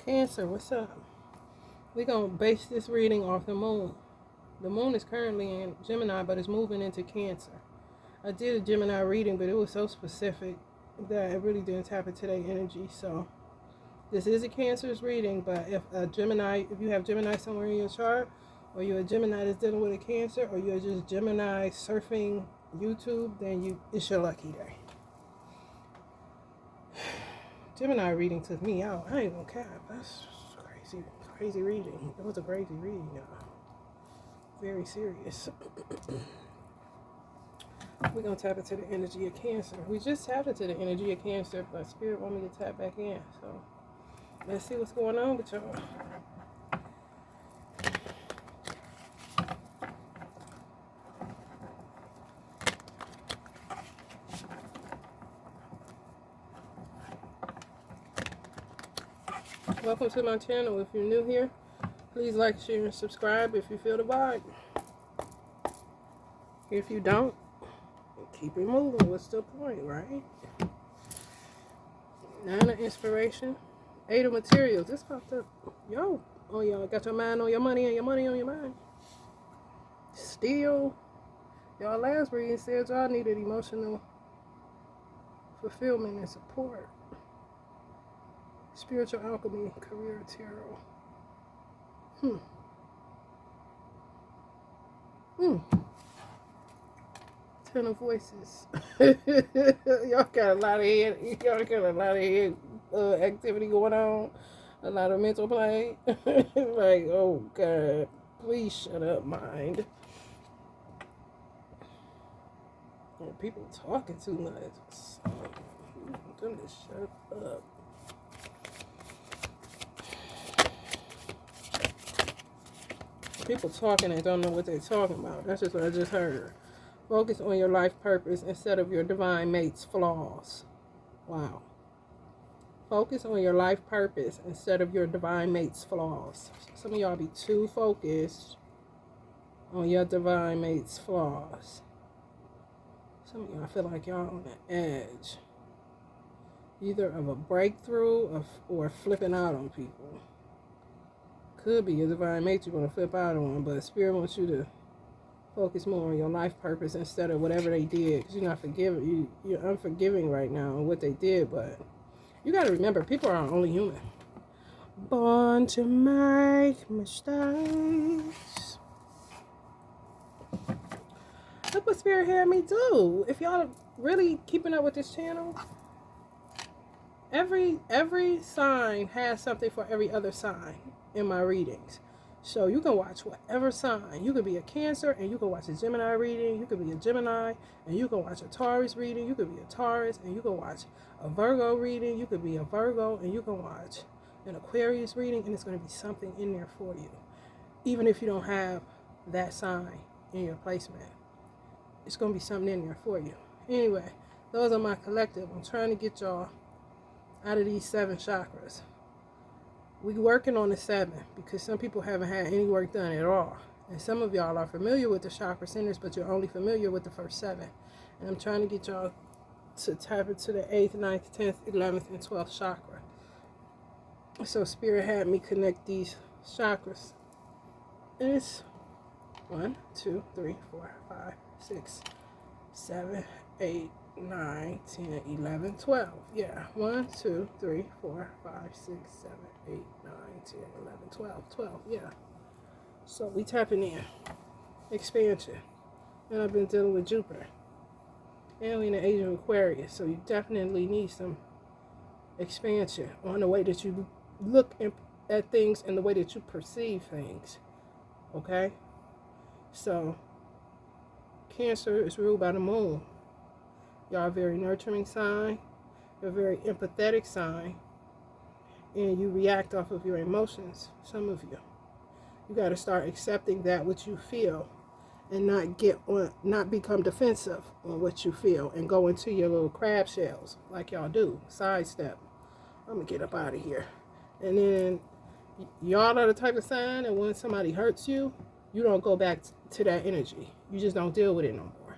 Cancer, what's up? We're going to base this reading off the moon. The moon is currently in Gemini, but it's moving into Cancer. I did a Gemini reading, but it was so specific that it really didn't tap into their energy. So this is a Cancer's reading, but if you have Gemini somewhere in your chart, or you're a Gemini that's dealing with a Cancer, or you're just Gemini surfing YouTube, then it's your lucky day. Gemini reading took me out. I ain't gonna cap. That's crazy reading. It was a crazy reading, y'all. Very serious. We're gonna tap into the energy of Cancer. We just tapped into the energy of Cancer, but Spirit want me to tap back in. So let's see what's going on with y'all. Welcome to my channel. If you're new here, please like, share, and subscribe if you feel the vibe. If you don't, keep it moving. What's the point, right? 9 of Inspiration. 8 of Materials. This popped up. Yo. Oh, y'all got your mind on your money and your money on your mind. Still, y'all last reading said y'all needed emotional fulfillment and support. Spiritual alchemy, career tarot. 10 of Voices. Y'all got a lot of head. Y'all got a lot of head activity going on. A lot of mental play. Like, oh God, please shut up, mind. And people talking too much. Them to shut up. People talking and don't know what they're talking about. That's just what I just heard. Focus on your life purpose instead of your divine mate's flaws. Wow. Focus on your life purpose instead of your divine mate's flaws. Some of y'all be too focused on your divine mate's flaws. Some of y'all feel like y'all on the edge. Either of a breakthrough or flipping out on people. Could be your divine mate you're going to flip out on, but Spirit wants you to focus more on your life purpose instead of whatever they did, because you're not forgiving. You're unforgiving right now on what they did, but you got to remember, people are only human. Born to make mistakes. Look what Spirit had me do. If y'all are really keeping up with this channel, every sign has something for every other sign in my readings. So you can watch whatever sign. You could be a Cancer and you can watch a Gemini reading. You could be a Gemini and you can watch a Taurus reading. You could be a Taurus and you can watch a Virgo reading. You could be a Virgo and you can watch an Aquarius reading, and it's going to be something in there for you. Even if you don't have that sign in your placement, it's going to be something in there for you. Anyway, those are my collective. I'm trying to get y'all out of these 7 chakras. We're working on the 7 because some people haven't had any work done at all. And some of y'all are familiar with the chakra centers, but you're only familiar with the first 7. And I'm trying to get y'all to tap into the 8th, 9th, 10th, 11th, and 12th chakra. So Spirit had me connect these chakras. And it's 1, 2, 3, 4, 5, 6, 7, 8, 9, 10, 11, 12. Yeah. 1, 2, 3, 4, 5, 6, 7, 8, 9, 10, 11, 12. 12. Yeah. So we tapping in. Expansion. And I've been dealing with Jupiter. And we in the age of Aquarius. So you definitely need some expansion on the way that you look at things and the way that you perceive things. Okay? So Cancer is ruled by the moon. Y'all are a very nurturing sign. You're a very empathetic sign. And you react off of your emotions, some of you. You got to start accepting that which you feel and not become defensive on what you feel and go into your little crab shells like y'all do. Sidestep. I'm going to get up out of here. And then y'all are the type of sign, and when somebody hurts you, you don't go back to that energy. You just don't deal with it no more.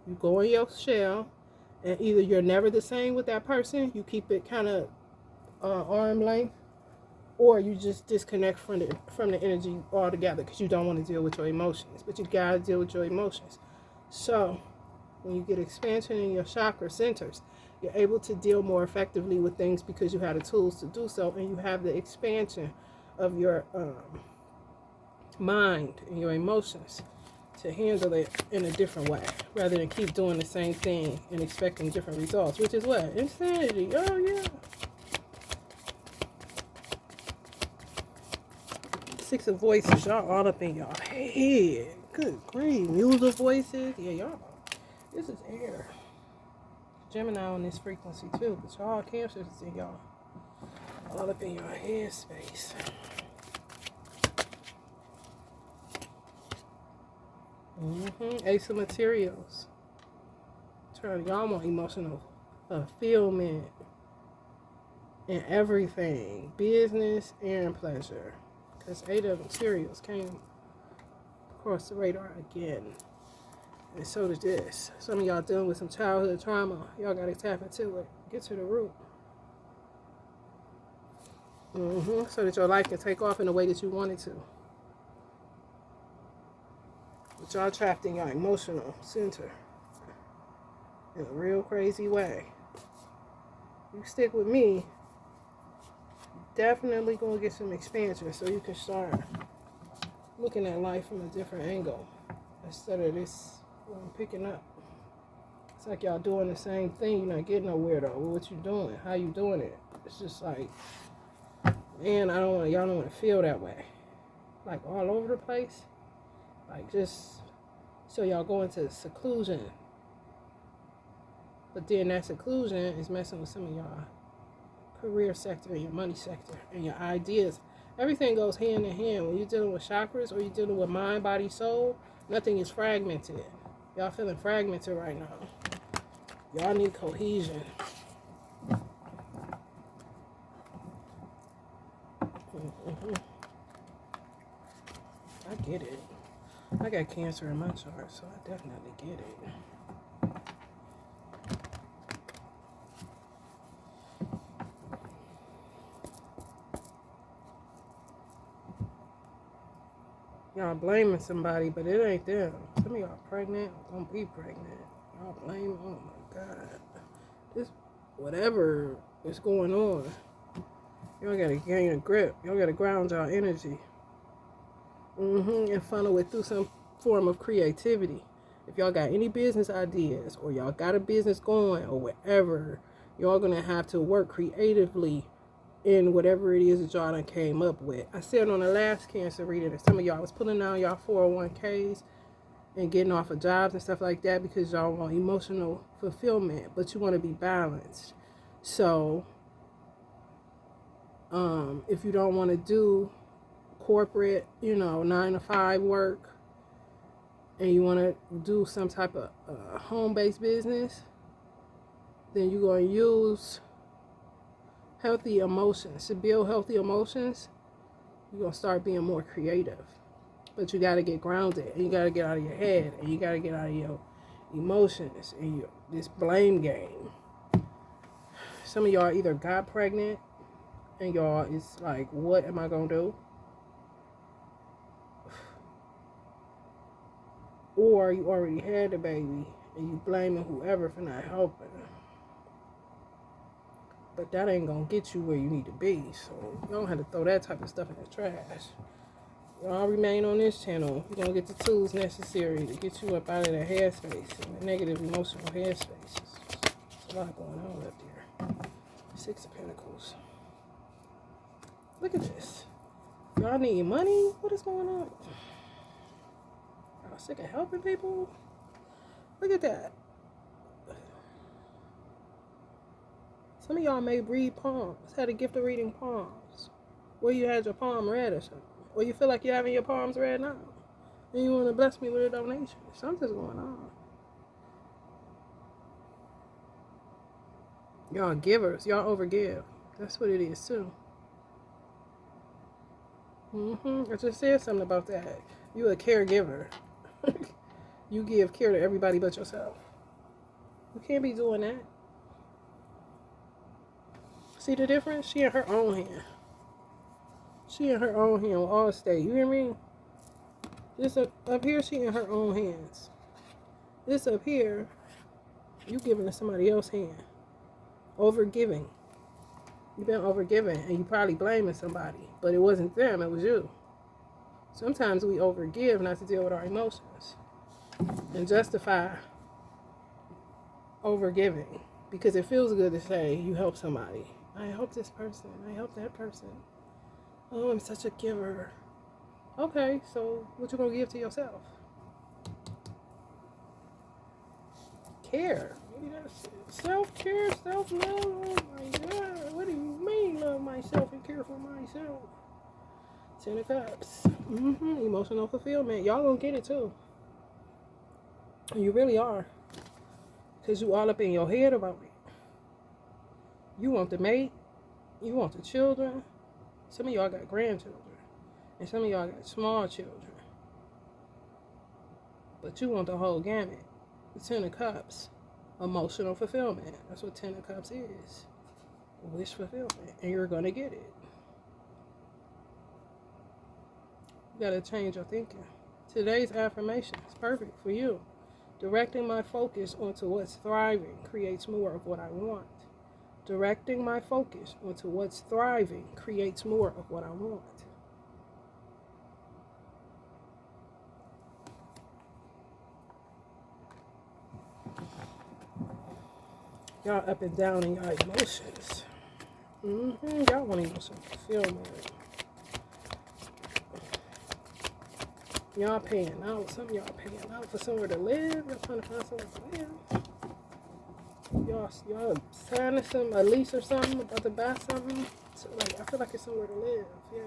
You go in your shell, and either you're never the same with that person, you keep it kind of arm length, or you just disconnect from the energy altogether because you don't want to deal with your emotions. But you gotta deal with your emotions. So when you get expansion in your chakra centers, you're able to deal more effectively with things because you have the tools to do so, and you have the expansion of your mind and your emotions to handle it in a different way rather than keep doing the same thing and expecting different results, which is what? Insanity. Oh, yeah. Six of voices. Y'all all up in y'all head. Good grief. Musical voices. Yeah, y'all. This is air. Gemini on this frequency too, but y'all Cancers is in y'all. All up in your head space. Ace of materials. Y'all want emotional fulfillment in everything, business and pleasure. Because 8 of materials came across the radar again. And so did this. Some of y'all dealing with some childhood trauma. Y'all got to tap into it. Get to the root. So that your life can take off in the way that you want it to. But y'all trapped in your emotional center in a real crazy way. You stick with me, definitely gonna get some expansion so you can start looking at life from a different angle instead of this what I'm picking up. It's like y'all doing the same thing. You're not getting nowhere though. What you doing? How you doing it? It's just like, man, y'all don't want to feel that way. Like all over the place. Like just so y'all go into seclusion. But then that seclusion is messing with some of y'all career sector and your money sector and your ideas. Everything goes hand in hand. When you're dealing with chakras or you're dealing with mind, body, soul, nothing is fragmented. Y'all feeling fragmented right now. Y'all need cohesion. I get it. I got Cancer in my chart, so I definitely get it. Y'all blaming somebody, but it ain't them. Some of y'all pregnant, gonna be pregnant. Y'all blame, oh my God. This, whatever is going on, y'all gotta gain a grip. Y'all gotta ground y'all energy. And funnel it through some form of creativity. If y'all got any business ideas or y'all got a business going or whatever, y'all gonna have to work creatively in whatever it is that y'all done came up with. I said on the last Cancer reading that some of y'all was pulling down y'all 401ks and getting off of jobs and stuff like that because y'all want emotional fulfillment, but you want to be balanced. So if you don't want to do corporate, 9 to 5 work, and you want to do some type of home-based business, then you're going to use healthy emotions. To build healthy emotions, you're going to start being more creative. But you got to get grounded, and you got to get out of your head, and you got to get out of your emotions and this blame game. Some of y'all either got pregnant, and y'all is like, what am I going to do? Or you already had the baby, and you blaming whoever for not helping. But that ain't going to get you where you need to be. So you don't have to throw that type of stuff in the trash. Y'all remain on this channel. You're going to get the tools necessary to get you up out of that headspace and the negative emotional headspace. There's a lot going on up there. 6 of Pentacles. Look at this. Y'all need money? What is going on? Y'all sick of helping people? Look at that. Some of y'all may read palms, had a gift of reading palms. Where you had your palm read or something. Or you feel like you're having your palms read now. And you want to bless me with a donation. Something's going on. Y'all givers. Y'all overgive. That's what it is too. I just said something about that. You a caregiver. You give care to everybody but yourself. You can't be doing that. See the difference? She in her own hand. She in her own hand with all state. You hear me? This up here, she in her own hands. This up here, you giving to somebody else's hand. Overgiving. You've been overgiving, and you probably blaming somebody, but it wasn't them, it was you. Sometimes we overgive not to deal with our emotions and justify overgiving because it feels good to say you help somebody. I help this person. I help that person. Oh, I'm such a giver. Okay, so what you gonna give to yourself? Care. Self-care, self-love. Oh my God. What do you mean love myself and care for myself? 10 of Cups. Emotional fulfillment. Y'all gonna get it too. You really are. Because you all up in your head about it. You want the mate. You want the children. Some of y'all got grandchildren. And some of y'all got small children. But you want the whole gamut. The 10 of Cups. Emotional fulfillment. That's what 10 of Cups is. Wish fulfillment. And you're going to get it. You got to change your thinking. Today's affirmation is perfect for you. Directing my focus onto what's thriving creates more of what I want. Directing my focus onto what's thriving creates more of what I want. Y'all up and down in y'all emotions. Y'all want emotional fulfillment. Y'all paying out. Some of y'all paying out for somewhere to live. Y'all trying to find somewhere to live. Y'all signing a lease or something, about to buy something. So, like, I feel like it's somewhere to live. Yeah.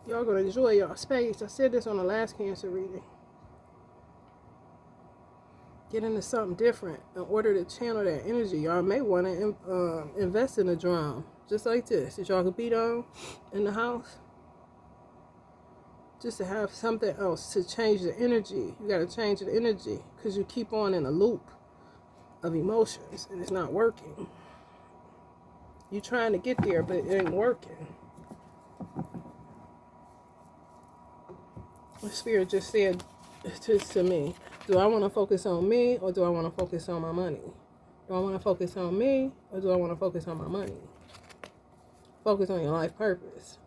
Y'all gonna enjoy y'all space. I said this on the last Cancer reading. Get into something different in order to channel that energy. Y'all may want to invest in a drum, just like this, that y'all can beat on in the house. Just to have something else to change the energy. You got to change the energy because you keep on in a loop of emotions and it's not working. You're trying to get there, but it ain't working. The Spirit just said to me, do I want to focus on me or do I want to focus on my money? Do I want to focus on me or do I want to focus on my money? Focus on your life purpose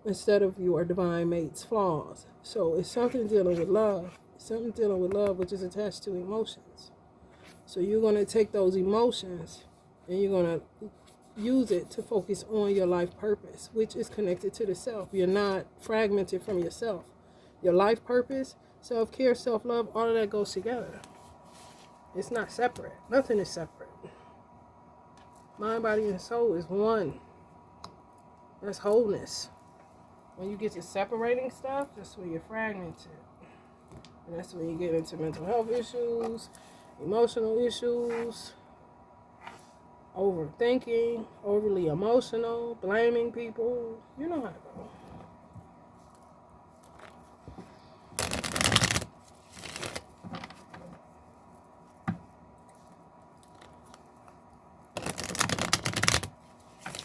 instead of your divine mate's flaws. So it's something dealing with love. Something dealing with love which is attached to emotions. So you're going to take those emotions and you're going to use it to focus on your life purpose, which is connected to the self. You're not fragmented from yourself. Your life purpose, self-care, self-love, all of that goes together. It's not separate. Nothing is separate. Mind, body, and soul is one. That's wholeness. When you get to separating stuff, that's when you're fragmented. And that's when you get into mental health issues, emotional issues, overthinking, overly emotional, blaming people. You know how to go.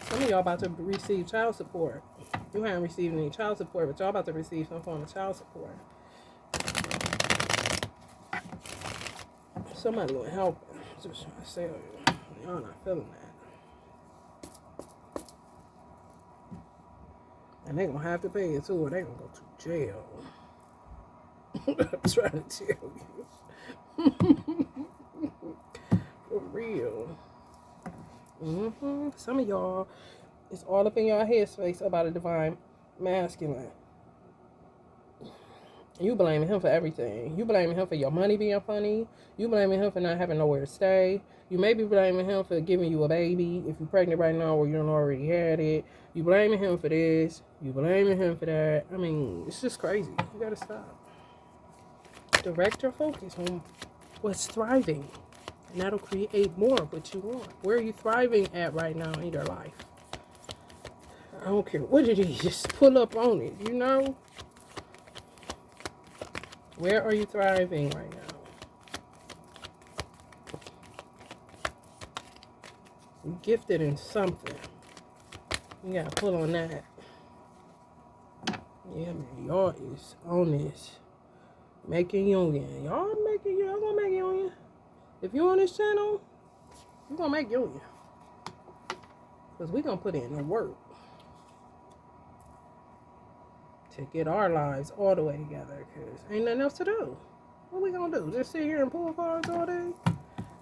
Some of y'all about to receive child support. You haven't received any child support, but y'all about to receive some form of child support. Somebody will help. Just trying to tell you. Y'all not feeling that. And they gonna have to pay it too, or they gonna go to jail. I'm trying to tell you. For real. Some of y'all, it's all up in your headspace about a divine masculine. You blaming him for everything. You blaming him for your money being funny. You blaming him for not having nowhere to stay. You may be blaming him for giving you a baby if you're pregnant right now or you don't already had it. You blaming him for this. You blaming him for that. I mean, it's just crazy. You gotta stop. Direct your focus on what's thriving. And that'll create more of what you want. Where are you thriving at right now in your life? I don't care what it is. Just pull up on it, you know? Where are you thriving right now? You gifted in something. You gotta pull on that. Yeah, man. Y'all is on this. Making Jungian. Y'all gonna make Jungian. If you on this channel, you gonna make Jungian. Because we gonna put in the work to get our lives all the way together. Because ain't nothing else to do. What we gonna do? Just sit here and pull cards all day?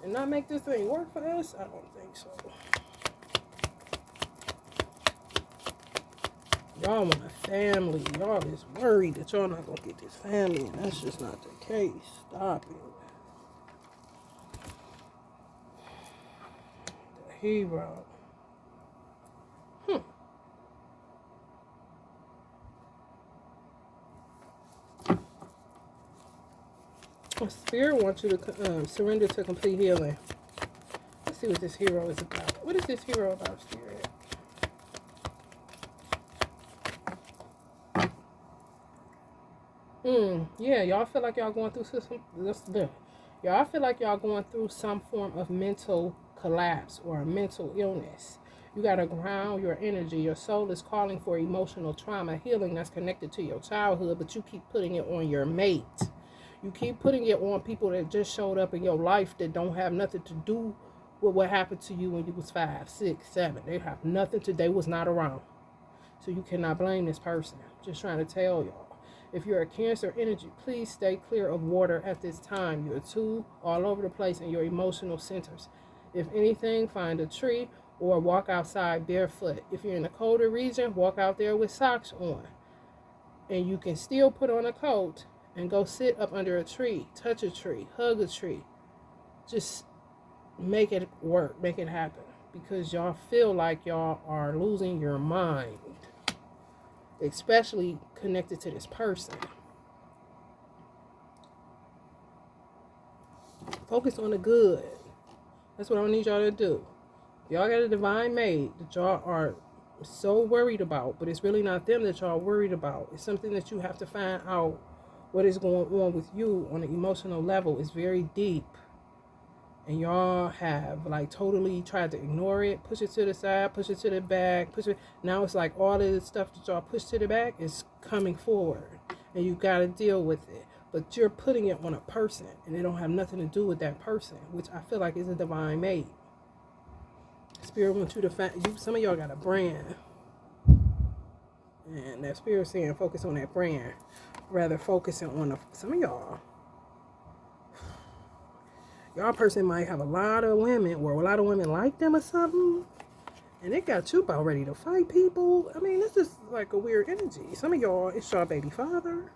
And not make this thing work for us? I don't think so. Y'all want a family. Y'all is worried that y'all not gonna get this family. And that's just not the case. Stop it. The hero. Spirit wants you to surrender to complete healing. Let's see what this hero is about. What is this hero about, Spirit? Yeah, y'all feel like y'all going through y'all feel like y'all going through some form of mental collapse or a mental illness. You got to ground your energy. Your soul is calling for emotional trauma healing that's connected to your childhood, but you keep putting it on your mate. You keep putting it on people that just showed up in your life that don't have nothing to do with what happened to you when you was 5, 6, 7. They have nothing to, they was not around. So you cannot blame this person. Just trying to tell y'all. If you're a Cancer energy, please stay clear of water at this time. You're too all over the place in your emotional centers. If anything, find a tree or walk outside barefoot. If you're in a colder region, walk out there with socks on. And you can still put on a coat and go sit up under a tree, touch a tree, hug a tree. Just make it work, make it happen. Because y'all feel like y'all are losing your mind. Especially connected to this person. Focus on the good. That's what I need y'all to do. Y'all got a divine mate that y'all are so worried about, but it's really not them that y'all worried about. It's something that you have to find out what is going on with you on an emotional level. Is very deep. And y'all have like totally tried to ignore it, push it to the side, push it to the back, push it. Now it's like all of the stuff that y'all push to the back is coming forward. And you got to deal with it. But you're putting it on a person. And it don't have nothing to do with that person. Which I feel like is a divine mate. Spirit wants you to find. Some of y'all got a brand. And that spirit saying focus on that brand. Rather focusing on some of y'all person might have a lot of women or a lot of women like them or something. And they got you about ready to fight people. I mean, this is like a weird energy. Some of y'all, it's your baby father.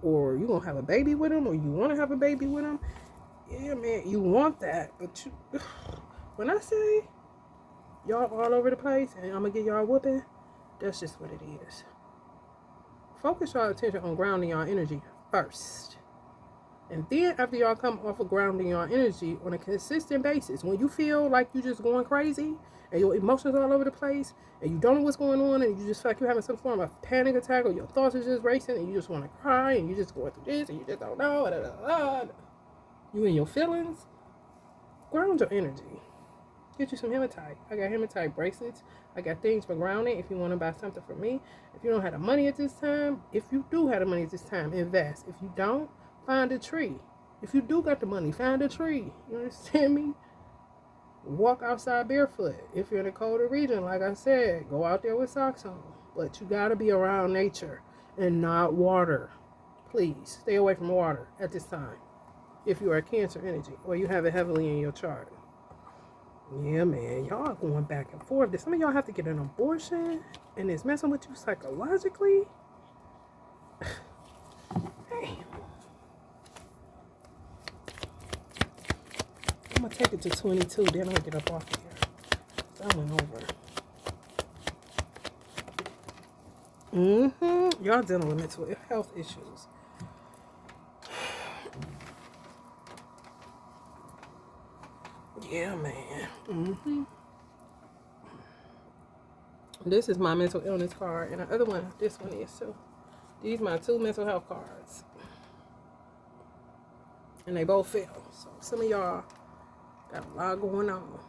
Or you going to have a baby with him. Or you want to have a baby with him. Yeah, man, you want that. But you, when I say y'all all over the place and I'm going to get y'all whooping, that's just what it is. Focus your attention on grounding your energy first. And then after y'all come off of grounding your energy on a consistent basis, when you feel like you're just going crazy and your emotions are all over the place and you don't know what's going on and you just feel like you're having some form of panic attack or your thoughts are just racing and you just want to cry and you're just going through this and you just don't know, you in your feelings, ground your energy. Get you some hematite. I got hematite bracelets. I got things for grounding if you want to buy something from me. If you don't have the money at this time, if you do have the money at this time, invest. If you don't, find a tree. If you do got the money, find a tree. You understand me? Walk outside barefoot. If you're in a colder region, like I said, go out there with socks on. But you got to be around nature and not water. Please stay away from water at this time. If you are a Cancer energy or you have it heavily in your chart. Yeah, man. Y'all going back and forth. Did some of y'all have to get an abortion and it's messing with you psychologically? Damn. I'm going to take it to 22, then I'm going to get up off of here. I went over. Y'all dealing with mental health issues. Yeah, man. This is my mental illness card. And the other one, this one is too. These are my 2 mental health cards. And they both fail. So some of y'all got a lot going on.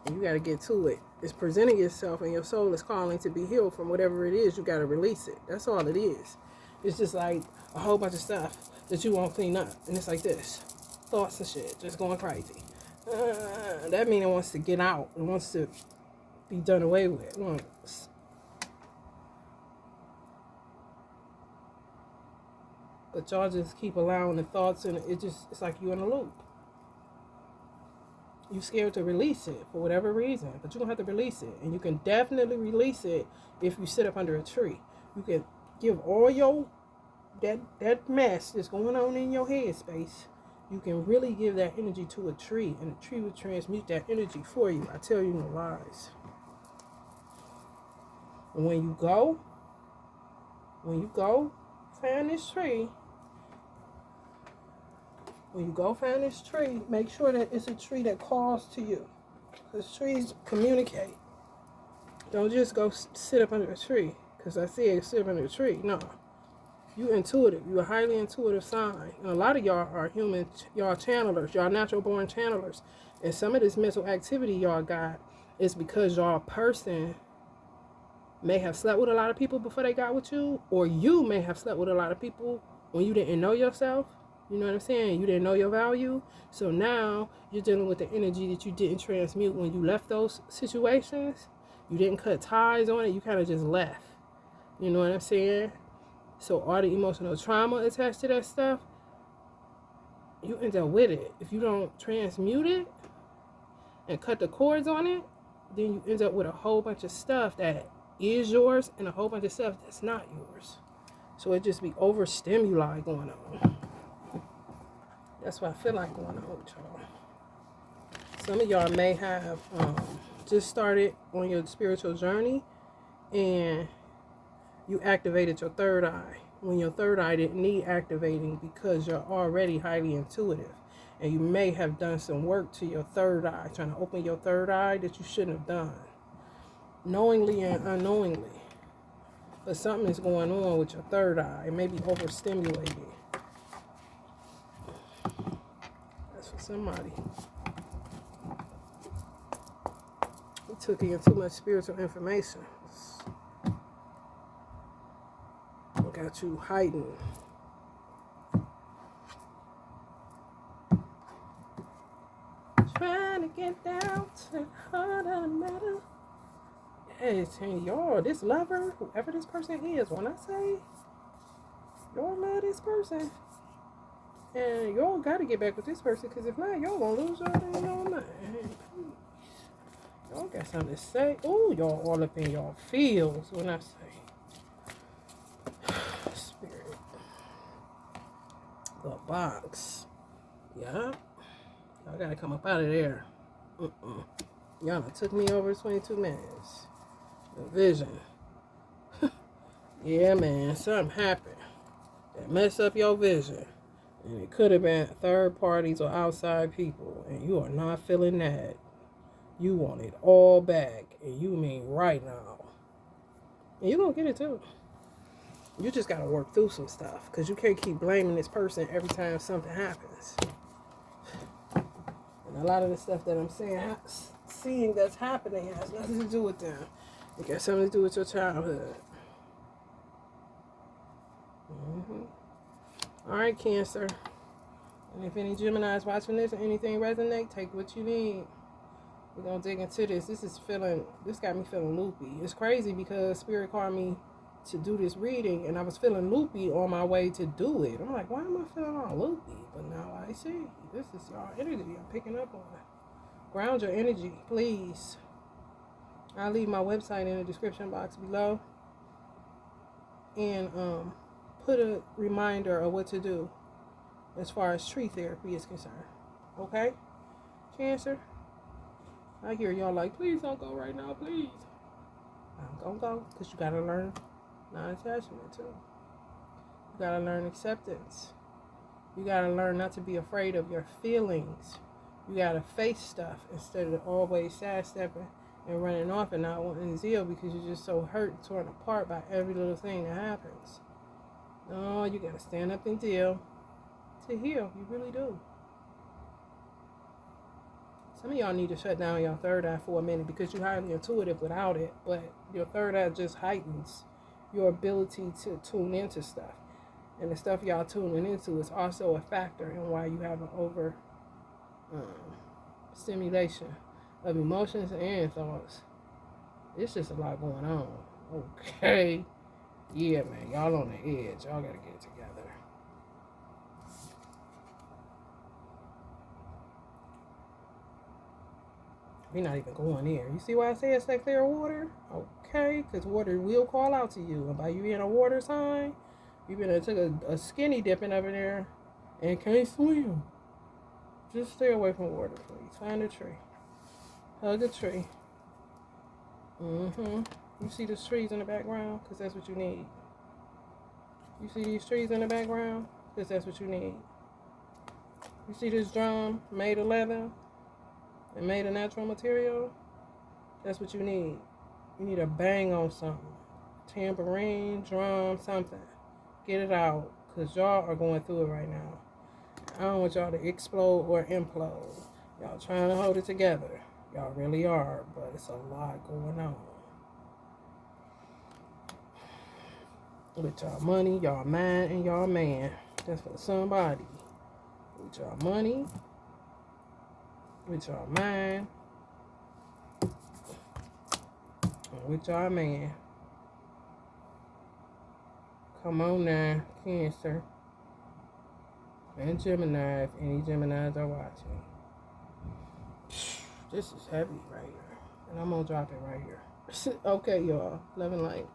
And you got to get to it. It's presenting yourself, and your soul is calling to be healed from whatever it is. You got to release it. That's all it is. It's just like a whole bunch of stuff that you won't clean up. And it's like this. Thoughts and shit. Just going crazy. That means it wants to get out. It wants to be done away with. But y'all just keep allowing the thoughts, and it's like you in a loop. You scared to release it for whatever reason, but you're gonna have to release it. And you can definitely release it if you sit up under a tree. You can give all your that mess that's going on in your head space. You can really give that energy to a tree, and the tree will transmute that energy for you. I tell you no lies. And when you go find this tree, make sure that it's a tree that calls to you. Because trees communicate. Don't just go sit up under a tree. Because I said sit up under a tree. No. You intuitive. You're a highly intuitive sign. And a lot of y'all are human. Y'all channelers. Y'all natural born channelers. And some of this mental activity y'all got is because y'all person may have slept with a lot of people before they got with you. Or you may have slept with a lot of people when you didn't know yourself. You know what I'm saying? You didn't know your value. So now you're dealing with the energy that you didn't transmute when you left those situations. You didn't cut ties on it. You kind of just left. You know what I'm saying? So all the emotional trauma attached to that stuff, you end up with it. If you don't transmute it and cut the cords on it, then you end up with a whole bunch of stuff that is yours and a whole bunch of stuff that's not yours. So it just be overstimuli going on. That's what I feel like going on with y'all. Some of y'all may have just started on your spiritual journey and you activated your third eye when your third eye didn't need activating because you're already highly intuitive. And you may have done some work to your third eye, trying to open your third eye that you shouldn't have done, knowingly and unknowingly. But something is going on with your third eye. It may be overstimulated. For somebody. We took in too much spiritual information. Got you hiding. Trying to get down to the heart of the matter. Yes, and y'all, this lover, whoever this person is, when I say y'all love this person, and y'all got to get back with this person, because if not, y'all gonna lose y'all thing y'all mind. Y'all got something to say. Oh, y'all all up in y'all feels when I say spirit. The box. Yeah. Y'all got to come up out of there. Y'all done took me over 22 minutes. The vision. Yeah, man. Something happened that messed up your vision. And it could have been third parties or outside people. And you are not feeling that. You want it all back. And you mean right now. And you're going to get it too. You just got to work through some stuff. Because you can't keep blaming this person every time something happens. And a lot of the stuff that I'm seeing that's happening has nothing to do with them. It got something to do with your childhood. All right, Cancer. And if any Gemini's watching this or anything resonate, take what you need. We're going to dig into this. This got me feeling loopy. It's crazy because Spirit called me to do this reading, and I was feeling loopy on my way to do it. I'm like, why am I feeling all loopy? But now I see. This is y'all energy I'm picking up on. Ground your energy, please. I'll leave my website in the description box below. And put a reminder of what to do as far as tree therapy is concerned. Okay? Cancer? I hear y'all like, please don't go right now, please. I'm gonna go, because you gotta learn non-attachment too. You gotta learn acceptance. You gotta learn not to be afraid of your feelings. You gotta face stuff instead of always sidestepping and running off and not wanting to deal because you're just so hurt and torn apart by every little thing that happens. No, you gotta stand up and deal to heal. You really do. Some of y'all need to shut down your third eye for a minute because you're highly intuitive without it, but your third eye just heightens your ability to tune into stuff. And the stuff y'all tuning into is also a factor in why you have an over stimulation of emotions and thoughts. It's just a lot going on. Okay. Yeah, man. Y'all on the edge. Y'all gotta get it together. We're not even going there. You see why I say it's that clear water? Okay, because water will call out to you. And by you being a water sign, you been took a skinny dipping over there and can't swim. Just stay away from water, please. Find a tree. Hug a tree. You see these trees in the background? Because that's what you need. You see these trees in the background? Because that's what you need. You see this drum made of leather and made of natural material? That's what you need. You need a bang on something. Tambourine, drum, something. Get it out. Because y'all are going through it right now. I don't want y'all to explode or implode. Y'all trying to hold it together. Y'all really are. But it's a lot going on. With y'all money, y'all mind, and y'all man. That's for somebody. With y'all money. With y'all mind. And with y'all man. Come on now, Cancer. And Gemini, if any Geminis are watching. This is heavy right here. And I'm going to drop it right here. Okay, y'all. Love and light.